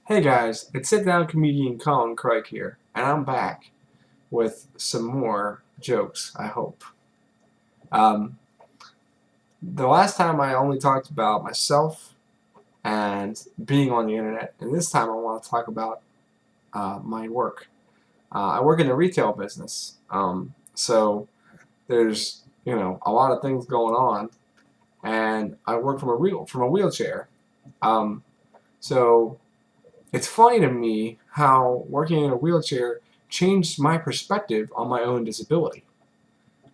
Hey guys, it's Sitdown comedian Colin Craig here, and I'm back with some more jokes, I hope. Um, the last time I only talked about myself and being on the internet, and this time I want to talk about my work. I work in the retail business, so there's a lot of things going on, and I work from a wheelchair. Um, so It's funny to me how working in a wheelchair changed my perspective on my own disability.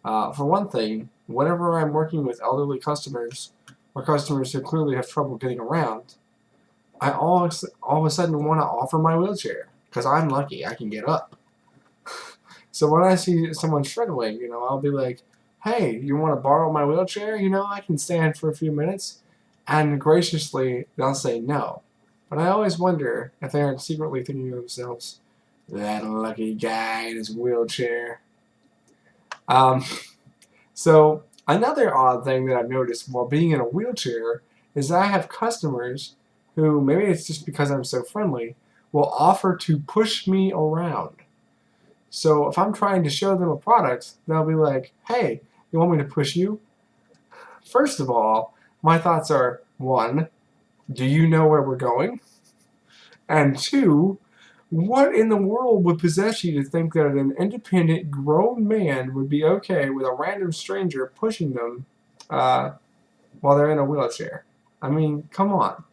For one thing, whenever I'm working with elderly customers or customers who clearly have trouble getting around, I all of a sudden want to offer my wheelchair because I'm lucky I can get up. So when I see someone struggling, I'll be like, "Hey, you want to borrow my wheelchair? I can stand for a few minutes." And graciously, they'll say no. But I always wonder if they aren't secretly thinking to themselves, "That lucky guy in his wheelchair." Um, so another odd thing that I've noticed while being in a wheelchair is that I have customers who, maybe it's just because I'm so friendly, will offer to push me around. So if I'm trying to show them a product, they'll be like, "Hey, you want me to push you?" First of all, my thoughts are, one, do you know where we're going? And two, what in the world would possess you to think that an independent grown man would be okay with a random stranger pushing them uh, while they're in a wheelchair? I mean, come on.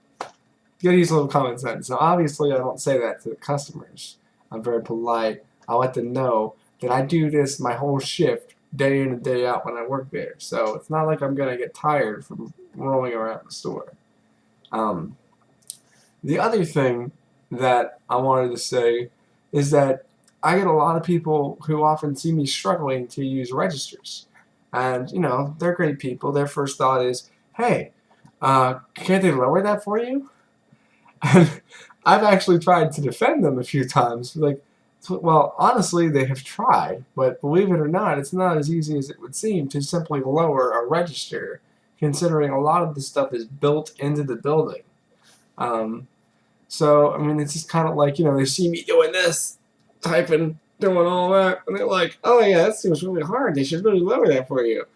You gotta use a little common sense. Now, obviously, I don't say that to the customers. I'm very polite. I let them know that I do this my whole shift, day in and day out when I work there. So it's not like I'm gonna get tired from rolling around the store. Um, the other thing that I wanted to say is that I get a lot of people who often see me struggling to use registers. And, they're great people. Their first thought is, "Hey, can't they lower that for you?" And I've actually tried to defend them a few times. Like, well, honestly, they have tried, but believe it or not, it's not as easy as it would seem to simply lower a register, considering a lot of the stuff is built into the building. Um, so, I mean, it's just kind of like, they see me doing this, typing, doing all that, and they're like, "Oh, yeah, that seems really hard. They should really lower that for you."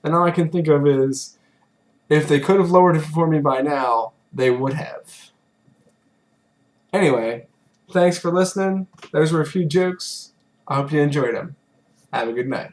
And all I can think of is, if they could have lowered it for me by now, they would have. Anyway, thanks for listening. Those were a few jokes. I hope you enjoyed them. Have a good night.